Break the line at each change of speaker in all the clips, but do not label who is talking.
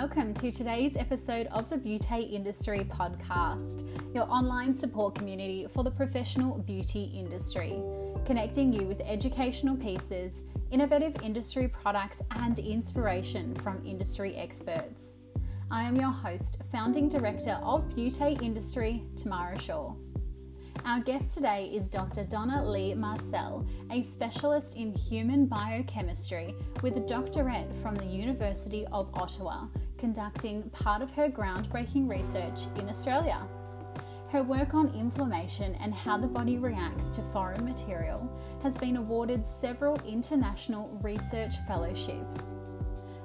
Welcome to today's episode of the Beauty Industry Podcast, your online support community for the professional beauty industry, connecting you with educational pieces, innovative industry products, and inspiration from industry experts. I am your host, founding director of Beauty Industry, Tamara Shaw. Our guest today is Dr. Donna Lee Marcal, a specialist in human biochemistry with a doctorate from the University of Ottawa, conducting part of her groundbreaking research in Australia. Her work on inflammation and how the body reacts to foreign material has been awarded several international research fellowships.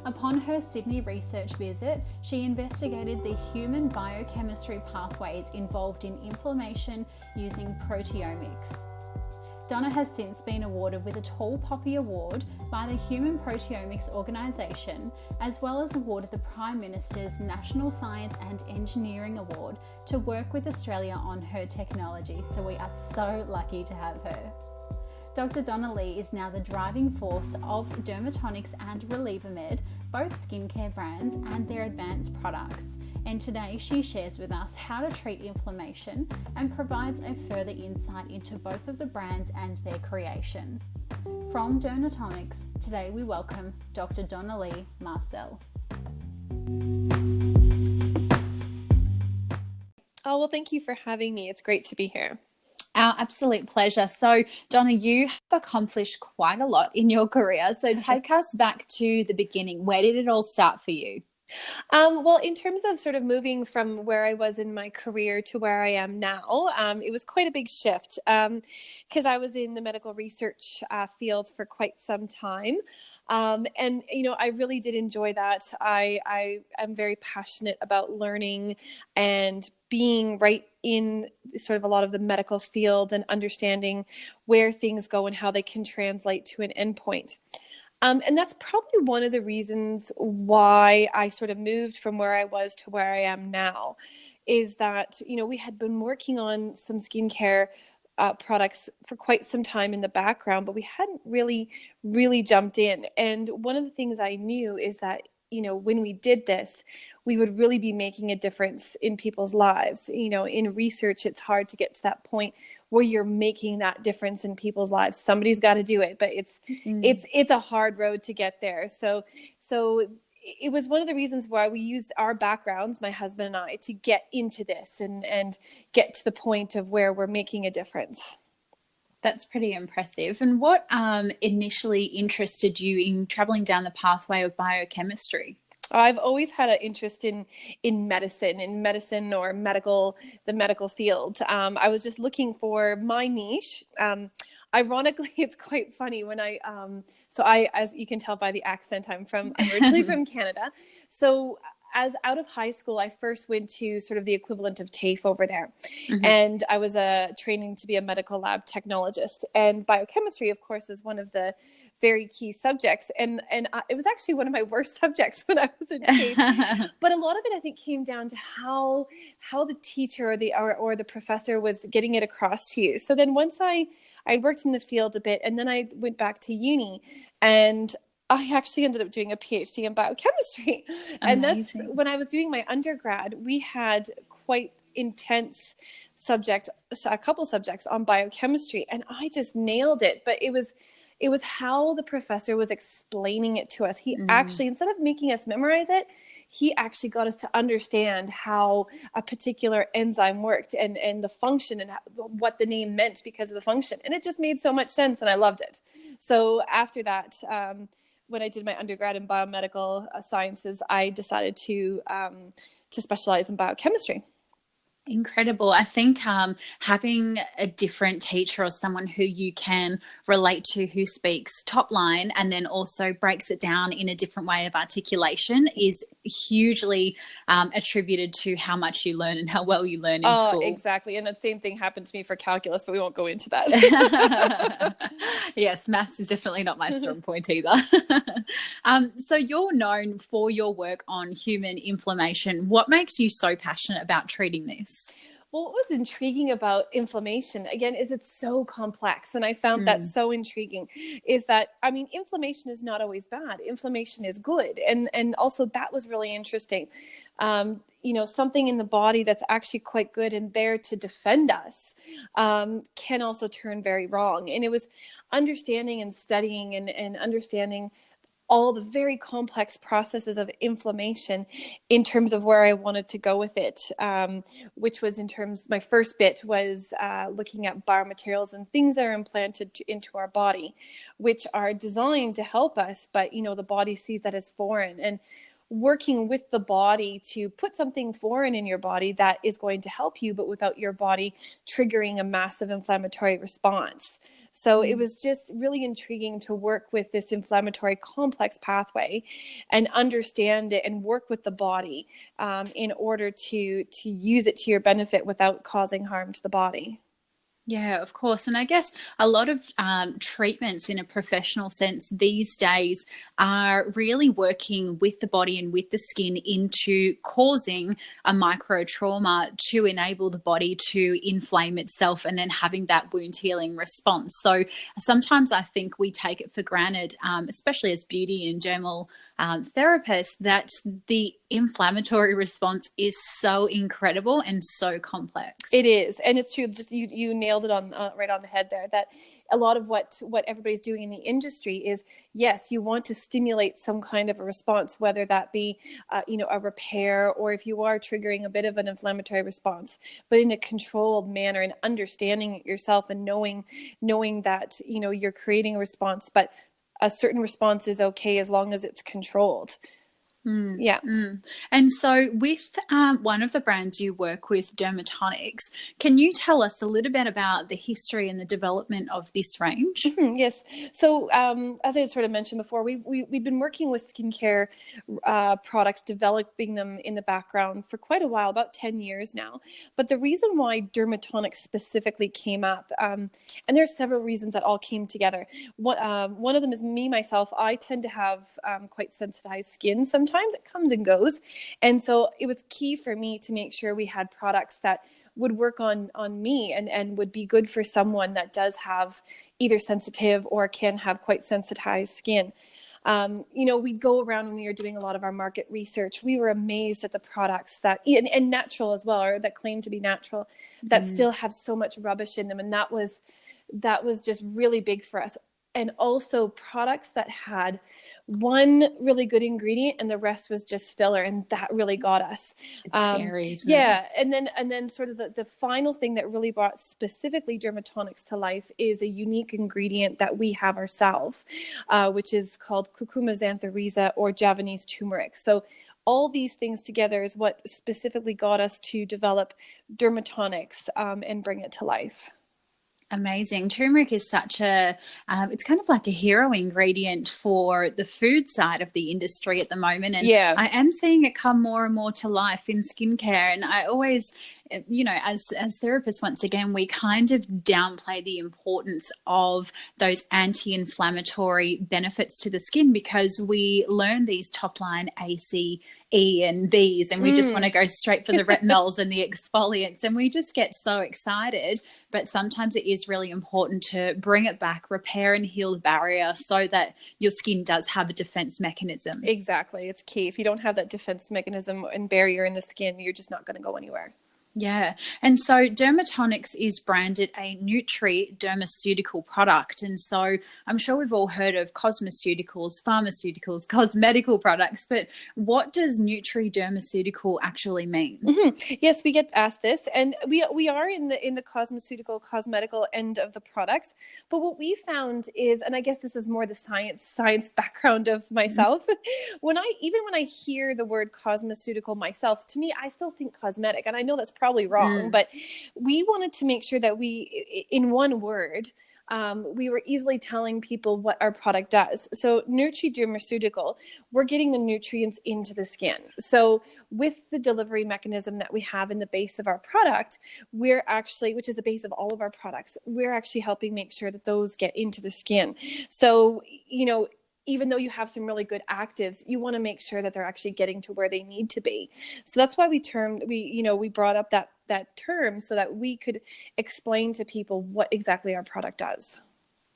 Upon her Sydney research visit, she investigated the human biochemistry pathways involved in inflammation using proteomics. Donna has since been awarded with a Tall Poppy Award by the Human Proteomics Organisation, as well as awarded the Prime Minister's National Science and Engineering Award to work with Australia on her technology, so we are so lucky to have her. Dr. Donna Lee is now the driving force of Dermatonics and Relievamed, both skincare brands and their advanced products. And today she shares with us how to treat inflammation and provides a further insight into both of the brands and their creation. From Dermatonics, today we welcome Dr. Donna Lee Marcal.
Oh, well, thank you for having me. It's great to be here.
Our absolute pleasure. So, Donna, you have accomplished quite a lot in your career. So take us back to the beginning. Where did it all start for you?
Well, in terms of sort of moving from where I was in my career to where I am now, it was quite a big shift because I was in the medical research field for quite some time. And, you know, I really did enjoy that. I am very passionate about learning and being right in sort of a lot of the medical field and understanding where things go and how they can translate to an endpoint. And that's probably one of the reasons why I sort of moved from where I was to where I am now, is that, you know, we had been working on some skincare products for quite some time in the background, but we hadn't really jumped in. And one of the things I knew is that, you know, when we did this, we would really be making a difference in people's lives. You know, in research, it's hard to get to that point where you're making that difference in people's lives. Somebody's got to do it, but it's a hard road to get there. So it was one of the reasons why we used our backgrounds, my husband and I, to get into this and get to the point of where we're making a difference.
That's pretty impressive. And what initially interested you in traveling down the pathway of biochemistry?
I've always had an interest in medicine or the medical field. I was just looking for my niche. Ironically, it's quite funny when as you can tell by the accent, I'm originally from Canada. So as out of high school, I first went to sort of the equivalent of TAFE over there. Mm-hmm. And I was training to be a medical lab technologist. And biochemistry, of course, is one of the very key subjects. And it was actually one of my worst subjects when I was in TAFE. But a lot of it, I think, came down to how the teacher or the professor was getting it across to you. So then once I worked in the field a bit, and then I went back to uni, and I actually ended up doing a PhD in biochemistry. Amazing. And that's when I was doing my undergrad, we had quite intense a couple subjects on biochemistry, and I just nailed it. But it was how the professor was explaining it to us. He actually, instead of making us memorize it, he actually got us to understand how a particular enzyme worked and the function and what the name meant because of the function. And it just made so much sense, and I loved it. So after that, when I did my undergrad in biomedical sciences, I decided to specialize in biochemistry.
Incredible. I think having a different teacher or someone who you can relate to, who speaks top line and then also breaks it down in a different way of articulation, is hugely attributed to how much you learn and how well you learn in school.
Oh, exactly. And the same thing happened to me for calculus, but we won't go into that.
Yes, maths is definitely not my strong point either. So you're known for your work on human inflammation. What makes you so passionate about treating this?
Well, what was intriguing about inflammation, again, is it's so complex. And I found that so intriguing, is that, I mean, inflammation is not always bad. Inflammation is good. And also that was really interesting. Something in the body that's actually quite good and there to defend us can also turn very wrong. And it was understanding and studying and understanding all the very complex processes of inflammation in terms of where I wanted to go with it, which was my first bit was looking at biomaterials and things that are implanted into our body, which are designed to help us, but, the body sees that as foreign. And working with the body to put something foreign in your body that is going to help you, but without your body triggering a massive inflammatory response. So it was just really intriguing to work with this inflammatory complex pathway and understand it and work with the body in order to use it to your benefit without causing harm to the body.
Yeah, of course. And I guess a lot of treatments in a professional sense these days are really working with the body and with the skin into causing a micro trauma to enable the body to inflame itself and then having that wound healing response. So sometimes I think we take it for granted, especially as beauty and dermal therapists, that the inflammatory response is so incredible and so complex.
It is, and it's true. Just you nailed it on right on the head there. That a lot of what everybody's doing in the industry is, yes, you want to stimulate some kind of a response, whether that be a repair, or if you are triggering a bit of an inflammatory response, but in a controlled manner, and understanding it yourself and knowing that you're creating a response, but a certain response is okay as long as it's controlled. Yeah.
And so with one of the brands you work with, Dermatonics, can you tell us a little bit about the history and the development of this range?
Yes. So as I had sort of mentioned before, we've been working with skincare products, developing them in the background for quite a while, about 10 years now. But the reason why Dermatonics specifically came up, and there's several reasons that all came together. One of them is myself, I tend to have quite sensitized skin sometimes. It comes and goes. And so it was key for me to make sure we had products that would work on me and would be good for someone that does have either sensitive or can have quite sensitized skin. We'd go around when we were doing a lot of our market research. We were amazed at the products that, and natural as well, or that claim to be natural, that still have so much rubbish in them. And that was just really big for us. And also products that had one really good ingredient and the rest was just filler, and that really got us.
It's scary, isn't
it? And then sort of the final thing that really brought specifically Dermatonics to life is a unique ingredient that we have ourselves, which is called curcuma xanthorrhiza or Javanese turmeric. So all these things together is what specifically got us to develop Dermatonics and bring it to life.
Amazing. Turmeric is such it's kind of like a hero ingredient for the food side of the industry at the moment. And I am seeing it come more and more to life in skincare. And I always, as therapists, once again, we kind of downplay the importance of those anti-inflammatory benefits to the skin because we learn these top line A, C, E and B's, and we just want to go straight for the retinols and the exfoliants, and we just get so excited. But sometimes it is really important to bring it back, repair and heal the barrier so that your skin does have a defense mechanism.
Exactly. It's key. If you don't have that defense mechanism and barrier in the skin, you're just not going to go anywhere.
Yeah. And so Dermatonics is branded a Nutri-dermaceutical product. And so I'm sure we've all heard of cosmeceuticals, pharmaceuticals, cosmetical products, but what does Nutri-dermaceutical actually mean?
Yes, we get asked this, and we are in the cosmeceutical, cosmetical end of the products. But what we found is, and I guess this is more the science background of myself, when I hear the word cosmeceutical myself, to me, I still think cosmetic, and I know that's probably wrong, but we wanted to make sure that we, in one word, we were easily telling people what our product does. So Nutri-dermaceutical, we're getting the nutrients into the skin. So with the delivery mechanism that we have in the base of our product, we're actually, which is the base of all of our products, we're actually helping make sure that those get into the skin. So, even though you have some really good actives, you want to make sure that they're actually getting to where they need to be. So that's why we brought up that term so that we could explain to people what exactly our product does.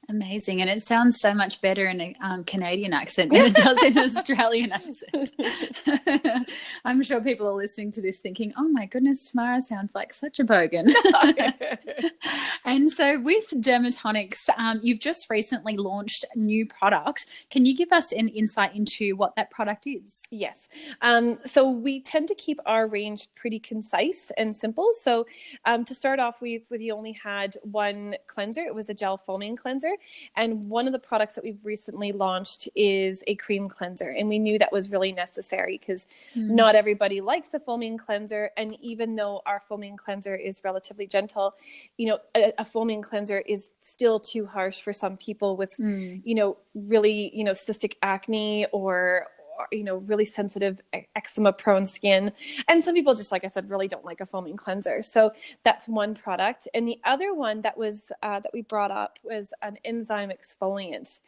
Amazing. And it sounds so much better in a Canadian accent than it does in an Australian accent. I'm sure people are listening to this thinking, oh my goodness, Tamara sounds like such a bogan. And so with Dermatonics, you've just recently launched a new product. Can you give us an insight into what that product is?
Yes. So we tend to keep our range pretty concise and simple. So to start off with, we only had one cleanser. It was a gel foaming cleanser. And one of the products that we've recently launched is a cream cleanser. And we knew that was really necessary because not everybody likes a foaming cleanser. And even though our foaming cleanser is relatively gentle, a foaming cleanser is still too harsh for some people with, really, cystic acne or really sensitive eczema prone skin. And some people just, like I said, really don't like a foaming cleanser. So that's one product. And the other one that was, that we brought up was an enzyme exfoliant,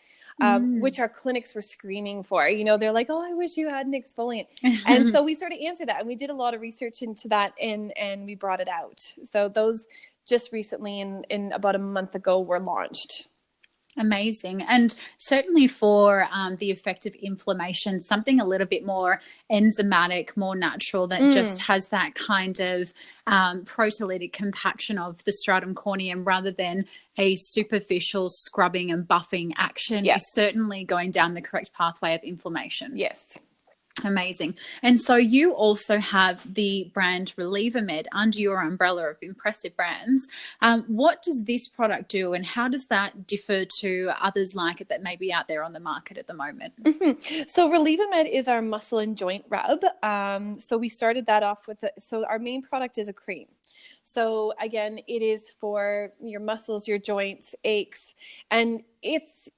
which our clinics were screaming for. They're like, oh, I wish you had an exfoliant. And so we sort of answered that, and we did a lot of research into that, and we brought it out. So those just recently in about a month ago were launched.
Amazing. And certainly for the effect of inflammation, something a little bit more enzymatic, more natural, that just has that kind of proteolytic compaction of the stratum corneum rather than a superficial scrubbing and buffing action, is certainly going down the correct pathway of inflammation.
Yes.
Amazing. And so you also have the brand Relievamed under your umbrella of impressive brands. What does this product do, and how does that differ to others like it that may be out there on the market at the moment?
So Relievamed is our muscle and joint rub. So we started that off with so our main product is a cream. So again, it is for your muscles, your joints, aches, and it's,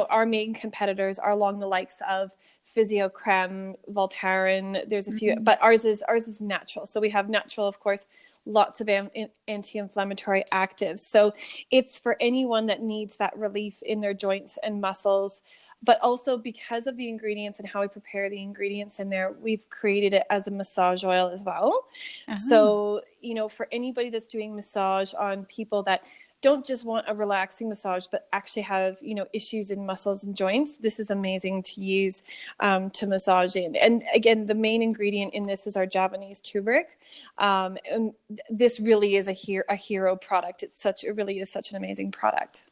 our main competitors are along the likes of Physiocreme, Voltaren. There's a few, but ours is natural. So we have natural, of course, lots of anti-inflammatory actives. So it's for anyone that needs that relief in their joints and muscles. But also because of the ingredients and how we prepare the ingredients in there, we've created it as a massage oil as well. So, for anybody that's doing massage on people that don't just want a relaxing massage, but actually have, issues in muscles and joints, this is amazing to use to massage in. And again, the main ingredient in this is our Javanese turmeric. And this really is a hero product. It really is such an amazing product.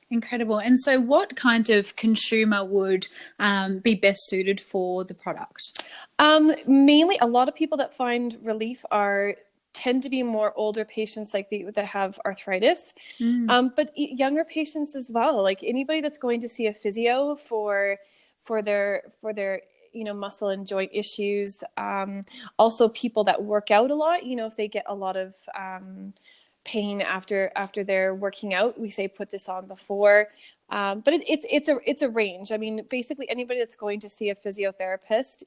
Incredible. And so what kind of consumer would be best suited for the product?
Mainly, a lot of people that find relief tend to be more older patients, like that have arthritis, but younger patients as well. Like anybody that's going to see a physio for their muscle and joint issues. Also, people that work out a lot. If they get a lot of pain after they're working out, we say put this on before. But it's a range. I mean, basically anybody that's going to see a physiotherapist,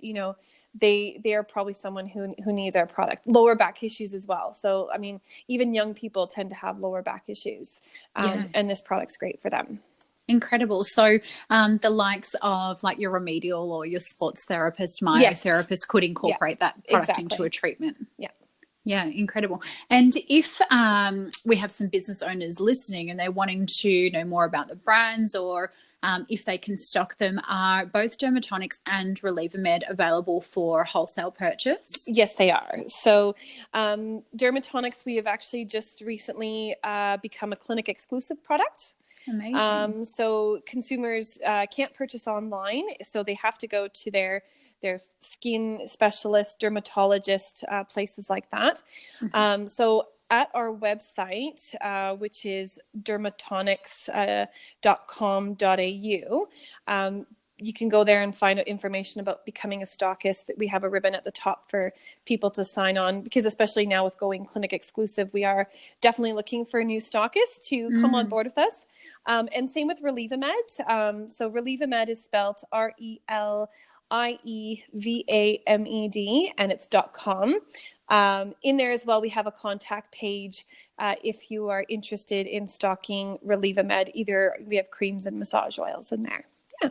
they are probably someone who needs our product. Lower back issues as well. So, I mean, even young people tend to have lower back issues, and this product's great for them.
Incredible. So the likes of like your remedial or your sports therapist, myotherapist could incorporate that product into a treatment. Yeah, incredible. And if we have some business owners listening and they're wanting to know more about the brands, or if they can stock them, are both Dermatonics and Relievamed available for wholesale purchase? Yes, they are. So Dermatonics, we have actually just recently become a clinic exclusive product. Amazing. So consumers can't purchase online, so they have to go to their skin specialist, dermatologist, places like that. So at our website, which is dermatonics.com.au, you can go there and find out information about becoming a stockist. We have a ribbon at the top for people to sign on, because especially now with going clinic exclusive, we are definitely looking for new stockists to come on board with us. And same with Relievamed. So Relievamed is spelled RELIEVAMED, and it's .com. In there as well, we have a contact page if you are interested in stocking Relievamed. Either we have creams and massage oils in there. Yeah.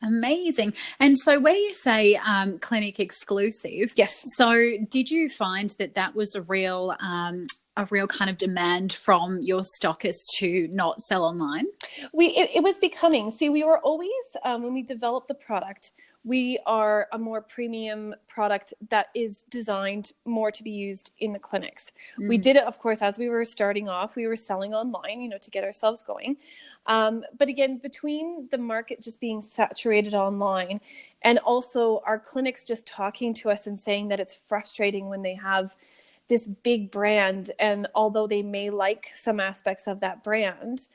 Amazing. And so where you say clinic exclusive,
Yes.
So did you find that was a real kind of demand from your stockists to not sell online?
It was becoming. See, we were always, when we developed the product, we are a more premium product that is designed more to be used in the clinics. We did it, of course, as we were starting off, we were selling online, to get ourselves going. But again, between the market just being saturated online and also our clinics just talking to us and saying that it's frustrating when they have this big brand, and although they may like some aspects of that brand,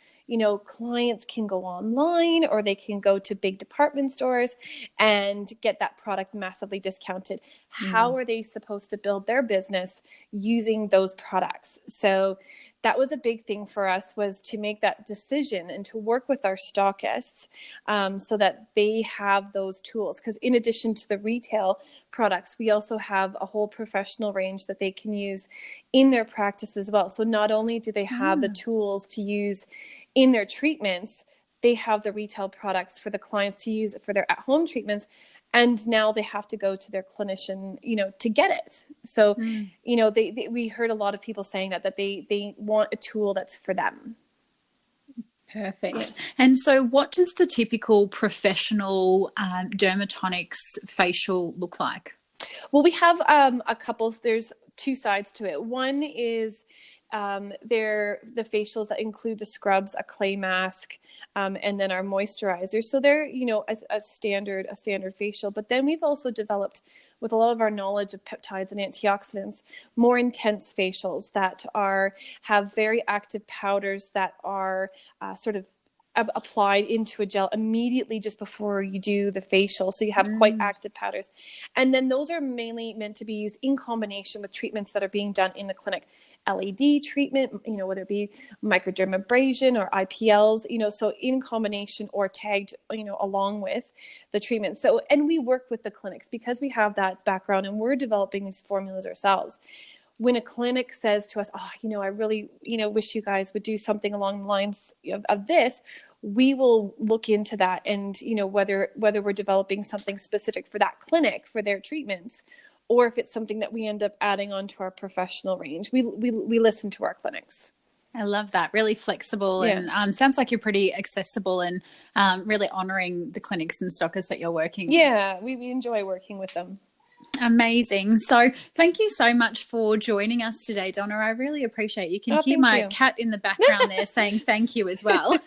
clients can go online or they can go to big department stores and get that product massively discounted. How are they supposed to build their business using those products? So that was a big thing for us, was to make that decision and to work with our stockists so that they have those tools. Because in addition to the retail products, we also have a whole professional range that they can use in their practice as well. So not only do they have the tools to use in their treatments, they have the retail products for the clients to use for their at-home treatments. And now they have to go to their clinician, to get it. So, we heard a lot of people saying that they want a tool that's for them.
Perfect. Yeah. And so what does the typical professional Dermatonics facial look like?
Well, we have a couple. There's two sides to it. One is they're the facials that include the scrubs, a clay mask, and then our moisturizers. So they're, a standard facial. But then we've also developed, with a lot of our knowledge of peptides and antioxidants, more intense facials that have very active powders that are sort of applied into a gel immediately just before you do the facial. So you have quite active powders. And then those are mainly meant to be used in combination with treatments that are being done in the clinic. LED treatment, whether it be microdermabrasion or IPLs, so in combination or tagged, along with the treatment. So, and we work with the clinics because we have that background and we're developing these formulas ourselves. When a clinic says to us, I really, wish you guys would do something along the lines of this, we will look into that and, whether we're developing something specific for that clinic for their treatments, or if it's something that we end up adding on to our professional range. We listen to our clinics.
I love that. Really flexible and sounds like you're pretty accessible and really honouring the clinics and stockists that you're working with.
Yeah, we enjoy working with them.
Amazing. So thank you so much for joining us today, Donna. I really appreciate it. You can hear my cat in the background there saying thank you as well.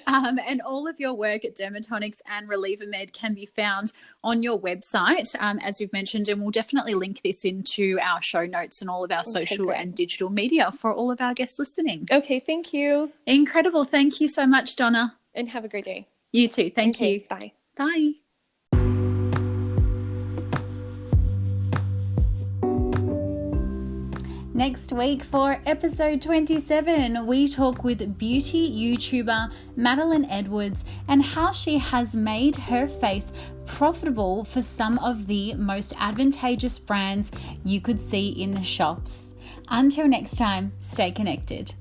And all of your work at Dermatonics and Relievamed can be found on your website, as you've mentioned, and we'll definitely link this into our show notes and all of our social and digital media for all of our guests listening.
Okay, thank you.
Incredible. Thank you so much, Donna.
And have a great day.
You too. Thank you.
Bye.
Bye. Next week for episode 27, we talk with beauty YouTuber Madeline Edwards and how she has made her face profitable for some of the most advantageous brands you could see in the shops. Until next time, stay connected.